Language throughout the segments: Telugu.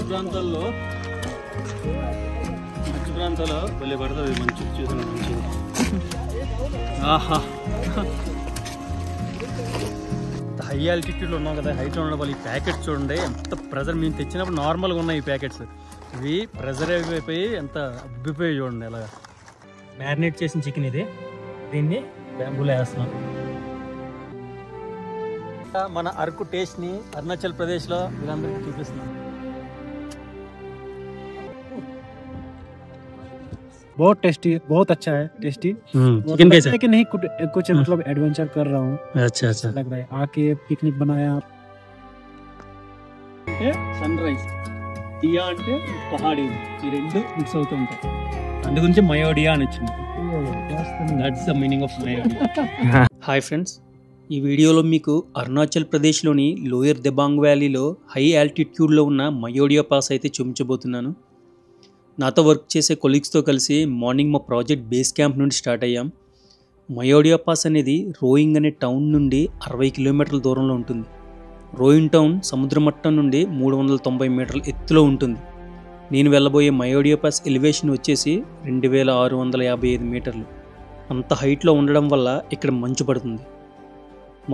ప్రాంతాల్లో భలే పడుతుంది మంచి చూసిన మంచి. ఆహా, హై ఆల్టిట్యూడ్లో ఉన్నాం కదా, హైట్లో ఉన్న వాళ్ళు ఈ ప్యాకెట్స్ చూడండి ఎంత ప్రెజర్. మేము తెచ్చినప్పుడు నార్మల్గా ఉన్నాయి ఈ ప్యాకెట్స్, ఇవి ప్రెజర్ అయిపోయి ఎంత అబ్బిపోయి చూడండి. అలాగా మ్యారినేట్ చేసిన చికెన్ ఇది, దీన్ని బ్యాంబూలో వేస్తున్నాం. మన అరకు టేస్ట్ని అరుణాచల్ ప్రదేశ్లో వీళ్ళందరికీ చూపిస్తున్నాం. बहुत टेस्टी, बहुत अच्छा है, टेस्टी। चिकन कैसा है? लेकिन नहीं कुछ मतलब एडवेंचर कर रहा हूँ, अच्छा अच्छा लग रहा है। आके पिकनिक बनाया। సన్ రైజ్ టియా అంటే పహాడీ, ఈ రెండు మిక్స్ అవుతూ ఉంటాయి, అందు గురించి మయోడియా అని వచ్చింది. దట్స్ ద మీనింగ్ ఆఫ్ మయోడియా. హాయ్ ఫ్రెండ్స్, ఈ వీడియోలో మీకు అరుణాచల్ ప్రదేశ్లోని లోయర్ దెబాంగ్ వ్యాలీలో హై ఆల్టిట్యూడ్లో ఉన్న మయోడియా పాస్ అయితే చూపించబోతున్నాను. నాతో వర్క్ చేసే కొలీగ్స్తో కలిసి మార్నింగ్ మా ప్రాజెక్ట్ బేస్ క్యాంప్ నుండి స్టార్ట్ అయ్యాం. మయోడియా పాస్ అనేది రోయింగ్ అనే టౌన్ నుండి 60 కిలోమీటర్ల దూరంలో ఉంటుంది. రోయింగ్ టౌన్ సముద్ర మట్టం నుండి 390 మీటర్ల ఎత్తులో ఉంటుంది. నేను వెళ్ళబోయే మయోడియా పాస్ ఎలివేషన్ వచ్చేసి 2655 మీటర్లు. అంత హైట్లో ఉండడం వల్ల ఇక్కడ మంచు పడుతుంది.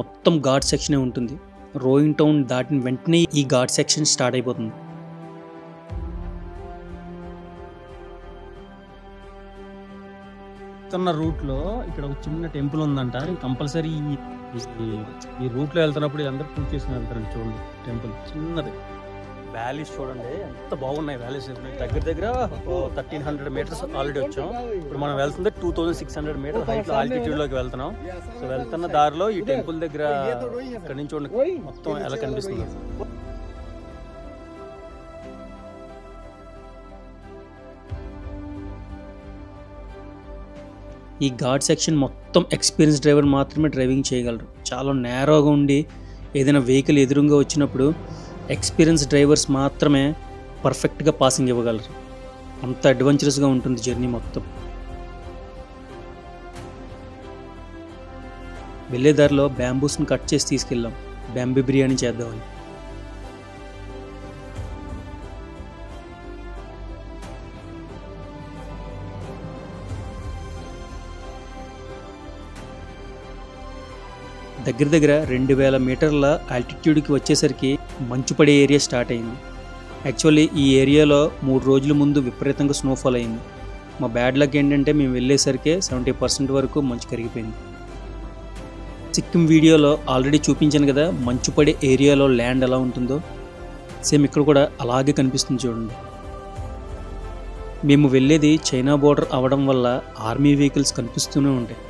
మొత్తం ఘాట్ సెక్షనే ఉంటుంది. రోయింగ్ టౌన్ దాటిన వెంటనే ఈ ఘాట్ సెక్షన్ స్టార్ట్ అయిపోతుంది. వెళ్తున్న రూట్లో ఇక్కడ ఒక చిన్న టెంపుల్ ఉందంట. కంపల్సరీ ఈ రూట్లో వెళ్తున్నప్పుడు అందరూ పూజ చేసుకుని వెళ్తారండి. చూడండి టెంపుల్ చిన్నది. వ్యాలీస్ చూడండి ఎంత బాగున్నాయి వ్యాలీస్. దగ్గర దగ్గర 1300 మీటర్స్ ఆల్రెడీ వచ్చాం. ఇప్పుడు మనం వెళ్తుంది 2600 మీటర్ హైట్లో ఆల్టిట్యూడ్లోకి వెళ్తున్నాం. సో వెళ్తున్న దారిలో ఈ టెంపుల్ దగ్గర ఇక్కడ నుంచి చూడండి మొత్తం ఎలా కనిపిస్తుంది. ఈ ఘాట్ సెక్షన్ మొత్తం ఎక్స్పీరియన్స్ డ్రైవర్ మాత్రమే డ్రైవింగ్ చేయగలరు. చాలా నేరోగా ఉండి ఏదైనా వెహికల్ ఎదురుగా వచ్చినప్పుడు ఎక్స్పీరియన్స్ డ్రైవర్స్ మాత్రమే పర్ఫెక్ట్గా పాసింగ్ ఇవ్వగలరు. అంత అడ్వెంచరస్గా ఉంటుంది జర్నీ మొత్తం. వెళ్ళే దారిలో బ్యాంబూస్ని కట్ చేసి తీసుకెళ్ళాం, బ్యాంబూ బిర్యానీ చేద్దామని. దగ్గర దగ్గర 2000 మీటర్ల ఆల్టిట్యూడ్కి వచ్చేసరికి మంచు పడే ఏరియా స్టార్ట్ అయింది. యాక్చువల్లీ ఈ ఏరియాలో 3 రోజుల ముందు విపరీతంగా స్నోఫాల్ అయింది. మా బ్యాడ్ లక్ ఏంటంటే మేము వెళ్ళేసరికి 70% వరకు మంచు కరిగిపోయింది. సిక్కిం వీడియోలో ఆల్రెడీ చూపించాను కదా మంచు పడే ఏరియాలో ల్యాండ్ ఎలా ఉంటుందో, సేమ్ ఇక్కడ కూడా అలాగే కనిపిస్తుంది చూడండి. మేము వెళ్ళేది చైనా బోర్డర్ అవడం వల్ల ఆర్మీ వెహికల్స్ కనిపిస్తూనే ఉంటాయి.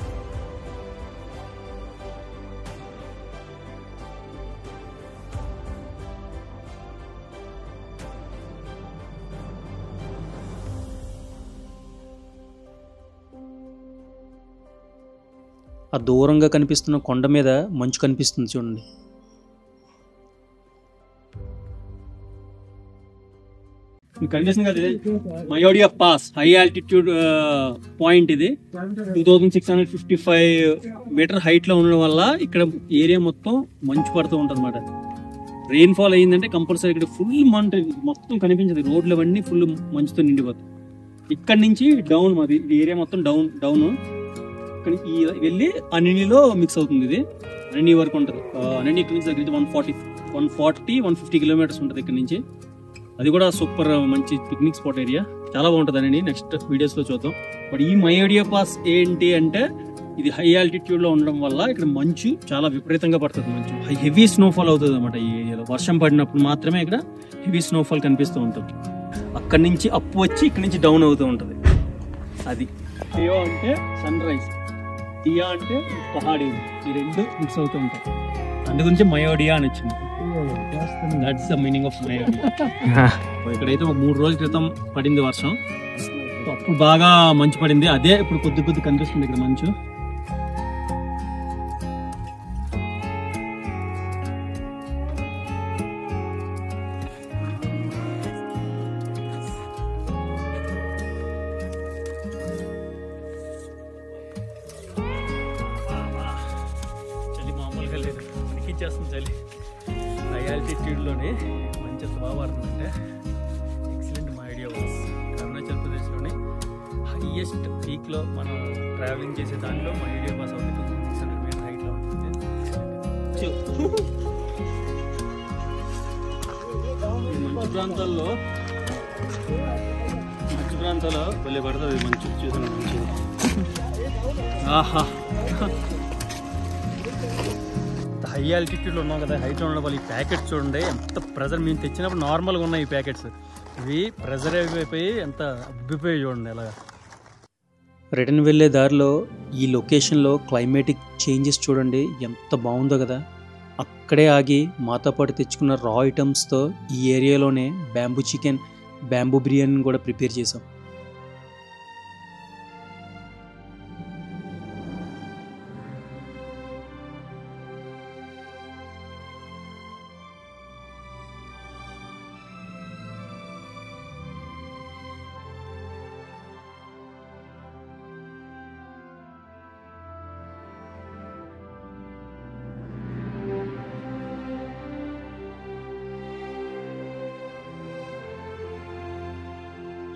ఆ దూరంగా కనిపిస్తున్న కొండ మీద మంచు కనిపిస్తుంది చూడండి. కనిపిస్తుంది కదా మయోడియా పాస్ హై ఆల్టిట్యూడ్ పాయింట్. ఇది 2655 మీటర్ హైట్లో ఉండడం వల్ల ఇక్కడ ఏరియా మొత్తం మంచు పడుతూ ఉంటుంది అన్నమాట. రెయిన్ఫాల్ అయ్యిందంటే కంపల్సరీ ఇక్కడ ఫుల్ మంట మొత్తం కనిపించదు. రోడ్లు అవన్నీ ఫుల్ మంచుతో నిండిపోతాయి. ఇక్కడ నుంచి డౌన్ మాది ఏరియా మొత్తం డౌన్ ఇక్కడ వెళ్ళి అనిలో మిక్స్ అవుతుంది. ఇది అన్ని వరకు ఉంటుంది. అన్ని ఇక్కడ నుంచి దగ్గర 140-150 కిలోమీటర్స్ ఉంటుంది ఇక్కడ నుంచి. అది కూడా సూపర్ మంచి పిక్నిక్ స్పాట్ ఏరియా, చాలా బాగుంటుంది అని నెక్స్ట్ వీడియోస్లో చూద్దాం. బట్ ఈ మయోడియా పాస్ ఏంటి అంటే ఇది హై ఆల్టిట్యూడ్లో ఉండడం వల్ల ఇక్కడ మంచు చాలా విపరీతంగా పడుతుంది. మంచు హెవీ స్నోఫాల్ అవుతుంది అనమాట ఈ ఏరియాలో. వర్షం పడినప్పుడు మాత్రమే ఇక్కడ హెవీ స్నోఫాల్ కనిపిస్తూ ఉంటుంది. అక్కడి నుంచి అప్పు వచ్చి ఇక్కడ నుంచి డౌన్ అవుతూ ఉంటుంది. అది టియో అంటే సన్ రైజ్, టియా అంటే పహాడీ, ఈ రెండు మిక్స్ అవుతూ ఉంటాయి, అందు గురించి మయోడియా అని వచ్చింది. దట్స్ ద మీనింగ్ ఆఫ్ మయోడియా. ఇక్కడైతే 3 రోజుల క్రితం పడింది వర్షం, అప్పుడు బాగా మంచు పడింది. అదే ఇప్పుడు కొద్ది కనిపిస్తుంది ఇక్కడ మంచు. చలి హై ఆల్టిట్యూడ్లోనే మంచి ఎంత బాగా పడుతుందంటే హైయెస్ట్ పీక్ లో మనం ట్రావెలింగ్ చేసే దాంట్లో మా ఐడియా పాస్ అవుతుంది 2600 మీటర్ హైట్ లో ఉంటుంది. మంచు ప్రాంతాల్లో వెళ్ళి పడుతుంది మంచు చూసిన మంచి. ఆహా హై ఆల్టిట్యూడ్లో ఉన్నాం కదా, హైట్లో ఉన్న వాళ్ళు ఈ ప్యాకెట్స్ చూడండి ఎంత ప్రెజర్. మేము తెచ్చినప్పుడు నార్మల్గా ఉన్నాయి ఈ ప్యాకెట్స్, ఇవి ప్రెజర్ అయిపోయి ఎంత అబ్బిపోయి చూడండి ఎలాగా. రిటర్న్ వెళ్ళే దారిలో ఈ లొకేషన్లో క్లైమేటిక్ చేంజెస్ చూడండి ఎంత బాగుందో కదా. అక్కడే ఆగి మాతో పాటు తెచ్చుకున్న రా ఐటమ్స్తో ఈ ఏరియాలోనే బ్యాంబూ చికెన్, బ్యాంబూ బిర్యానీ కూడా ప్రిపేర్ చేసాం.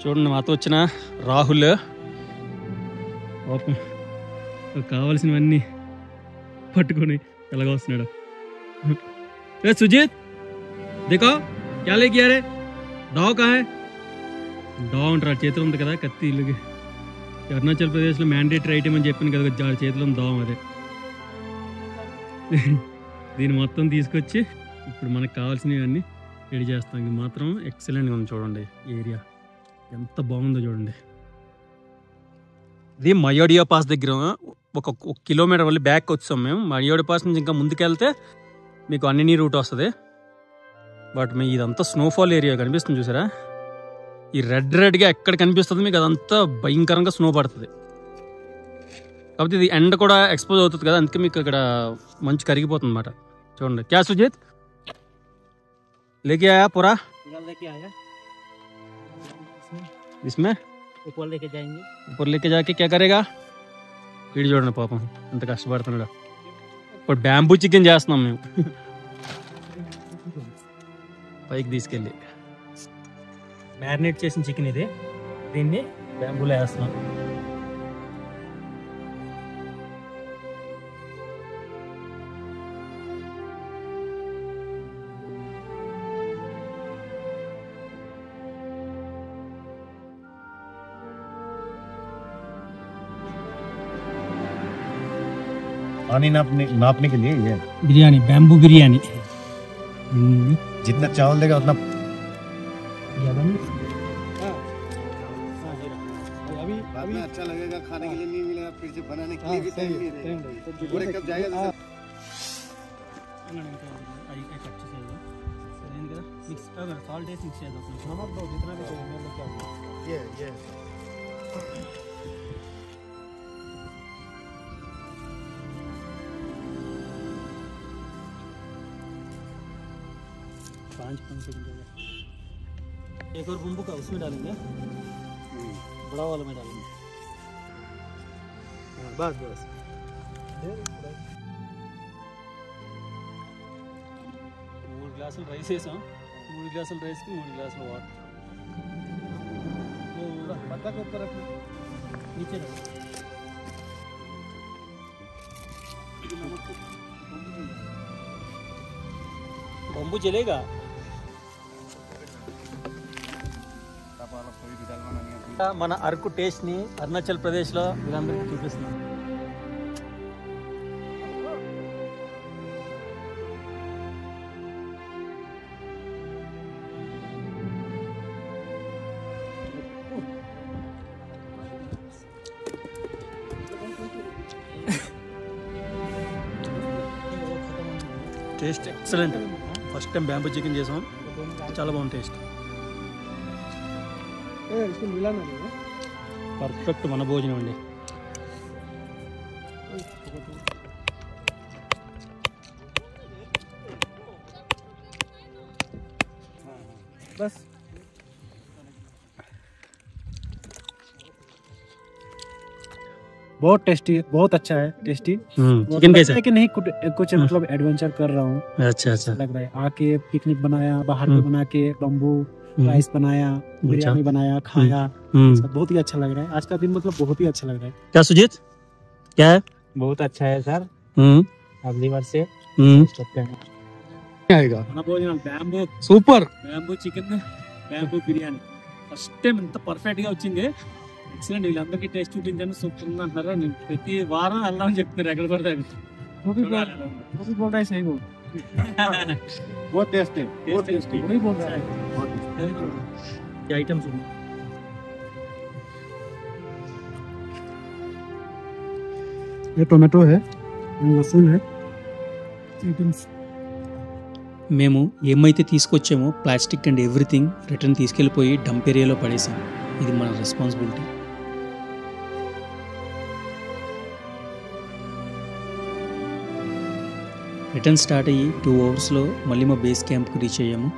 చూడండి మాతో వచ్చిన రాహుల్ పాపం కావాల్సినవన్నీ పట్టుకొని ఎలాగ వస్తున్నాడు. ఏ సుజిత్ దేఖో క్యా లేకే ఆ రే, దావ్ కా హై? దావ్ అంటారు చేతిలో ఉంది కదా కత్తి. ఇల్లుకి అరుణాచల్ ప్రదేశ్లో మ్యాండేటరీ ఐటమ్ అని చెప్పాను కదా, చేతిలో దావం అదే. దీన్ని మొత్తం తీసుకొచ్చి ఇప్పుడు మనకు కావాల్సినవన్నీ రెడీ చేస్తాం. ఇది మాత్రం ఎక్సలెంట్గా ఉంది చూడండి, ఏరియా ఎంత బాగుందో చూడండి. ఇది మయోడియా పాస్ దగ్గర ఒక కిలోమీటర్ వెళ్ళి బ్యాక్ వచ్చాం మేము. మయోడియా పాస్ నుంచి ఇంకా ముందుకెళ్తే మీకు అన్ని రూట్ వస్తుంది. బట్ మీ ఇదంతా స్నోఫాల్ ఏరియా కనిపిస్తుంది చూసారా, ఈ రెడ్గా ఎక్కడ కనిపిస్తుంది మీకు అదంతా భయంకరంగా స్నో పడుతుంది. కాబట్టి ఇది ఎండ కూడా ఎక్స్పోజ్ అవుతుంది కదా, అందుకే మీకు ఇక్కడ మంచి కరిగిపోతుంది అన్నమాట. చూడండి. క్యా సుజిత్ లేకే ఆయా పూరా? इसमें ऊपर लेके जाएंगे. ऊपर लेके जाके क्या करेगा? వీడు చూడండి పాపం ఎంత కష్టపడుతున్నాడు. ఇప్పుడు బ్యాంబూ చికెన్ చేస్తున్నాం మేము పైకి తీసుకెళ్ళి. మ్యారినేట్ చేసిన చికెన్ ఇది, దీన్ని బ్యాంబూలో వేస్తున్నాం. पानी नापने के लिए ये बिरयानी, बैम्बू बिरयानी. जितना चावल देगा उतना. अभी अच्छा लगेगा, खाने के लिए नहीं मिलेगा, फिर से बनाने के लिए भी टाइम नहीं रहेगा. पूरे कब जाएगा ये एक और बम्बू का उसमें डालेंगे, बड़ा वाला में डालेंगे. बस बस 3 గ్లాసులు రైస్ వేసాం. 3 గ్లాసుల రైస్కి 3 గ్లాసుల వాటర్. पत्ता के ऊपर रखना, नीचे बम्बू चलेगा. మన అరకు టేస్ట్ ని అరుణాచల్ ప్రదేశ్ లో వీళ్ళందరికీ చూపిస్తున్నాం. Taste excellent. First time bamboo chicken చేసాం, చాలా బాగుంది టేస్ట్. పర్ఫెక్ట్ మన భోజనం అండి. बस बहुत टेस्टी, बहुत अच्छा है, टेस्टी. चिकन कैसा है? कि नहीं कुछ मतलब एडवेंचर कर रहा हूँ. अच्छा अच्छा लग रहा है. आके पिकनिक बनाया, बाहर पे बना के बम्बू राइस बनाया, बिरयानी बनाया, खाया। बहुत ही अच्छा लग रहा है। आज का दिन मतलब बहुत ही अच्छा लग रहा है। क्या सुजीत क्या है? बहुत अच्छा है सर, अगली बार से आएगा మన భోజనం bamboo super. Bamboo chicken, bamboo biryani first time ఎంత పర్ఫెక్ట్ గా వచ్చింది. ఎక్సలెంట్. వీళ్ళందరికీ టేస్ట్ చూపించాను, సూపర్ ఉంది అంటున్నారు. నేను ప్రతి వారం వెళ్దామని చెప్తున్నారు ఎక్కడ పడితే అక్కడ. सही बोल बहुत टेस्ट है, बहुत टेस्टी। वही बोल रहा है। ఐటమ్స్ ఉన్నాయి. ये टोमेटो है, लहसुन है। మేము ఏమైతే తీసుకొచ్చామో ప్లాస్టిక్ అండ్ ఎవ్రీథింగ్ రిటర్న్ తీసుకెళ్ళిపోయి డంప్ ఏరియాలో పడేసాం. ఇది మన రెస్పాన్సిబిలిటీ. రిటర్న్ స్టార్ట్ అయ్యి 2 అవర్స్లో మళ్ళీ మా బేస్ క్యాంప్కి రీచ్ అయ్యాము.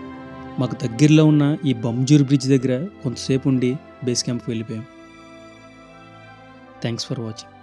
మాకు దగ్గరలో ఉన్న ఈ బంజూర్ బ్రిడ్జ్ దగ్గర కొంతసేపు ఉండి బేస్ క్యాంప్కి వెళ్ళిపోయాం. Thanks for watching.